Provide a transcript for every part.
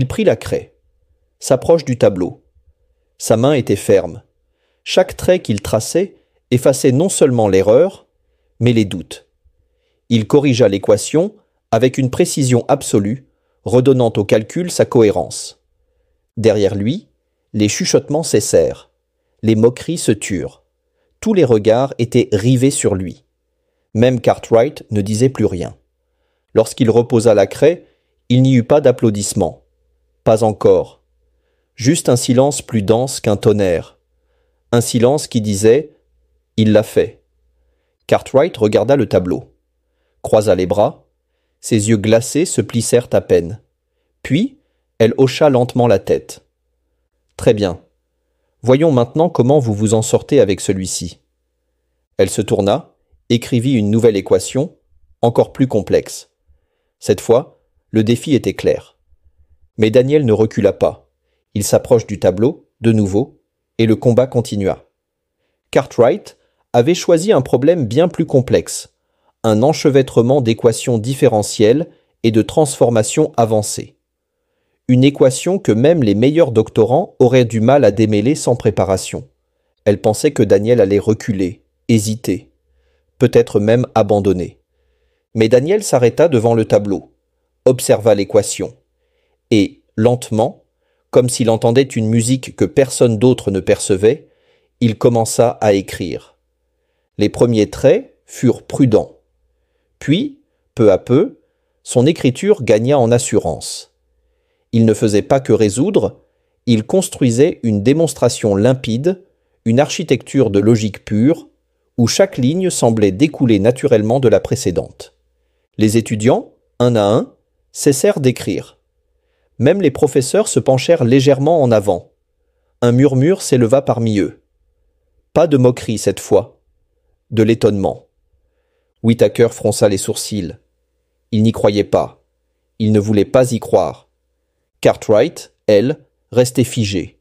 Il prit la craie, s'approche du tableau. Sa main était ferme. Chaque trait qu'il traçait effaçait non seulement l'erreur, mais les doutes. Il corrigea l'équation avec une précision absolue, redonnant au calcul sa cohérence. Derrière lui, les chuchotements cessèrent. Les moqueries se turent. Tous les regards étaient rivés sur lui. Même Cartwright ne disait plus rien. Lorsqu'il reposa la craie, il n'y eut pas d'applaudissements. Pas encore. Juste un silence plus dense qu'un tonnerre. Un silence qui disait « Il l'a fait ». Cartwright regarda le tableau. Croisa les bras. Ses yeux glacés se plissèrent à peine. Puis, elle hocha lentement la tête. « Très bien. Voyons maintenant comment vous vous en sortez avec celui-ci. » Elle se tourna, écrivit une nouvelle équation, encore plus complexe. Cette fois, le défi était clair. Mais Daniel ne recula pas. Il s'approche du tableau, de nouveau, et le combat continua. Cartwright avait choisi un problème bien plus complexe, un enchevêtrement d'équations différentielles et de transformations avancées. Une équation que même les meilleurs doctorants auraient du mal à démêler sans préparation. Elle pensait que Daniel allait reculer, hésiter, peut-être même abandonner. Mais Daniel s'arrêta devant le tableau, observa l'équation, et, lentement, comme s'il entendait une musique que personne d'autre ne percevait, il commença à écrire. Les premiers traits furent prudents. Puis, peu à peu, son écriture gagna en assurance. Il ne faisait pas que résoudre, il construisait une démonstration limpide, une architecture de logique pure, où chaque ligne semblait découler naturellement de la précédente. Les étudiants, un à un, cessèrent d'écrire. Même les professeurs se penchèrent légèrement en avant. Un murmure s'éleva parmi eux. Pas de moquerie cette fois, de l'étonnement. Whittaker fronça les sourcils. Il n'y croyait pas. Il ne voulait pas y croire. Cartwright, elle, restait figée.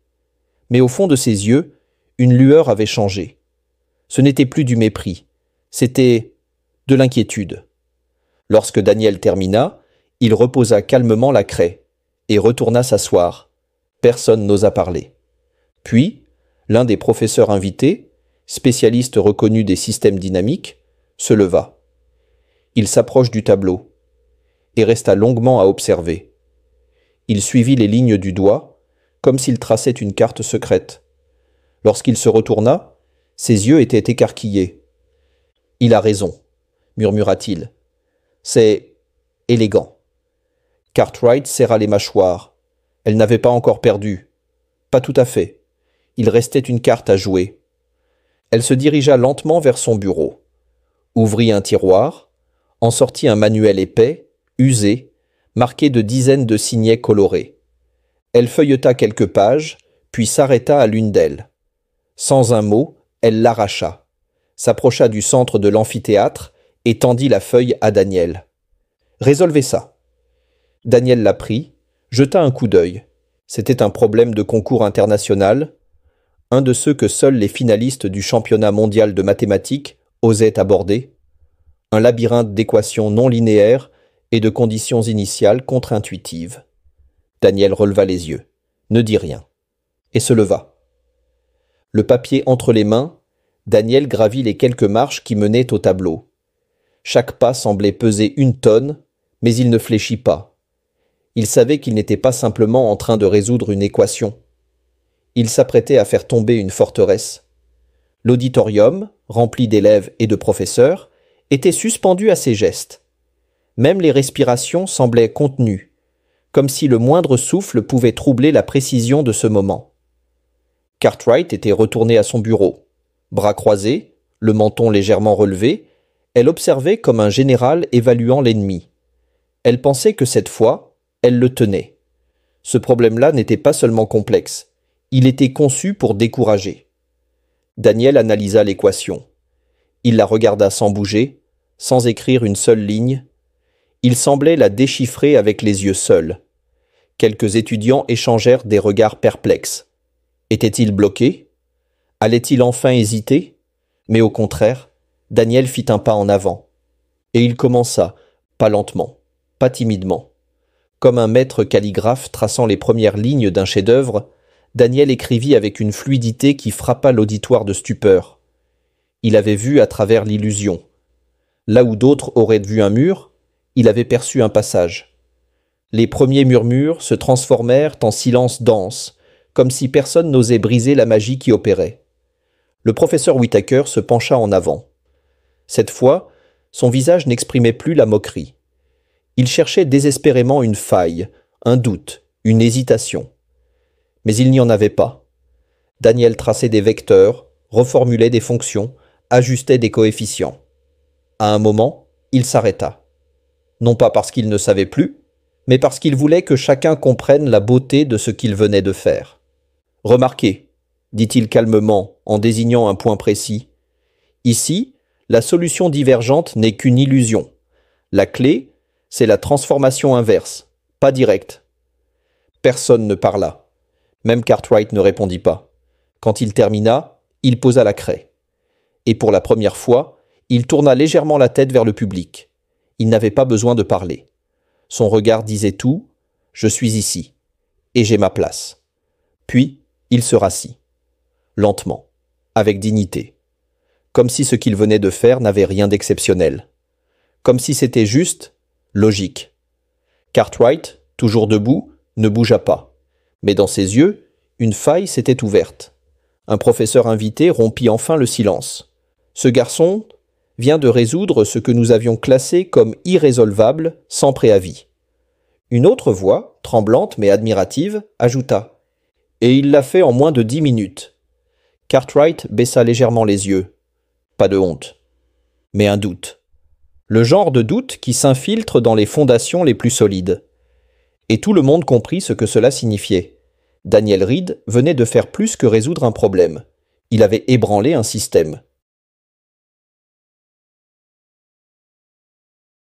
Mais au fond de ses yeux, une lueur avait changé. Ce n'était plus du mépris, c'était de l'inquiétude. Lorsque Daniel termina, il reposa calmement la craie et retourna s'asseoir. Personne n'osa parler. Puis, l'un des professeurs invités, spécialiste reconnu des systèmes dynamiques, se leva. Il s'approche du tableau et resta longuement à observer. Il suivit les lignes du doigt, comme s'il traçait une carte secrète. Lorsqu'il se retourna, ses yeux étaient écarquillés. « Il a raison, » murmura-t-il. « C'est élégant. » Cartwright serra les mâchoires. Elle n'avait pas encore perdu. Pas tout à fait. Il restait une carte à jouer. Elle se dirigea lentement vers son bureau, ouvrit un tiroir, en sortit un manuel épais, usé, marqué de dizaines de signets colorés. Elle feuilleta quelques pages, puis s'arrêta à l'une d'elles. Sans un mot, elle l'arracha, s'approcha du centre de l'amphithéâtre et tendit la feuille à Daniel. « Résolvez ça. » Daniel la prit, jeta un coup d'œil. C'était un problème de concours international, un de ceux que seuls les finalistes du championnat mondial de mathématiques osaient aborder, un labyrinthe d'équations non linéaires et de conditions initiales contre-intuitives. Daniel releva les yeux, ne dit rien, et se leva. Le papier entre les mains, Daniel gravit les quelques marches qui menaient au tableau. Chaque pas semblait peser 1 tonne, mais il ne fléchit pas. Il savait qu'il n'était pas simplement en train de résoudre une équation. Il s'apprêtait à faire tomber une forteresse. L'auditorium, rempli d'élèves et de professeurs, était suspendu à ses gestes. Même les respirations semblaient contenues, comme si le moindre souffle pouvait troubler la précision de ce moment. Cartwright était retournée à son bureau. Bras croisés, le menton légèrement relevé, elle observait comme un général évaluant l'ennemi. Elle pensait que cette fois, elle le tenait. Ce problème-là n'était pas seulement complexe, il était conçu pour décourager. Daniel analysa l'équation. Il la regarda sans bouger, sans écrire une seule ligne. Il semblait la déchiffrer avec les yeux seuls. Quelques étudiants échangèrent des regards perplexes. Était-il bloqué? Allait-il enfin hésiter? Mais au contraire, Daniel fit un pas en avant. Et il commença, pas lentement, pas timidement. Comme un maître calligraphe traçant les premières lignes d'un chef-d'œuvre, Daniel écrivit avec une fluidité qui frappa l'auditoire de stupeur. Il avait vu à travers l'illusion. Là où d'autres auraient vu un mur, il avait perçu un passage. Les premiers murmures se transformèrent en silence dense, comme si personne n'osait briser la magie qui opérait. Le professeur Whittaker se pencha en avant. Cette fois, son visage n'exprimait plus la moquerie. Il cherchait désespérément une faille, un doute, une hésitation. Mais il n'y en avait pas. Daniel traçait des vecteurs, reformulait des fonctions, ajustait des coefficients. À un moment, il s'arrêta. Non pas parce qu'il ne savait plus, mais parce qu'il voulait que chacun comprenne la beauté de ce qu'il venait de faire. « Remarquez, dit-il calmement en désignant un point précis. Ici, la solution divergente n'est qu'une illusion. La clé, c'est la transformation inverse, pas directe. » Personne ne parla. Même Cartwright ne répondit pas. Quand il termina, il posa la craie. Et pour la première fois, il tourna légèrement la tête vers le public. Il n'avait pas besoin de parler. Son regard disait tout, « Je suis ici, et j'ai ma place. » Puis, il se rassit. Lentement, avec dignité. Comme si ce qu'il venait de faire n'avait rien d'exceptionnel. Comme si c'était juste, logique. Cartwright, toujours debout, ne bougea pas. Mais dans ses yeux, une faille s'était ouverte. Un professeur invité rompit enfin le silence. Ce garçon vient de résoudre ce que nous avions classé comme irrésolvable sans préavis. Une autre voix, tremblante mais admirative, ajouta « Et il l'a fait en moins de 10 minutes. » Cartwright baissa légèrement les yeux. Pas de honte. Mais un doute. Le genre de doute qui s'infiltre dans les fondations les plus solides. Et tout le monde comprit ce que cela signifiait. Daniel Reed venait de faire plus que résoudre un problème. Il avait ébranlé un système.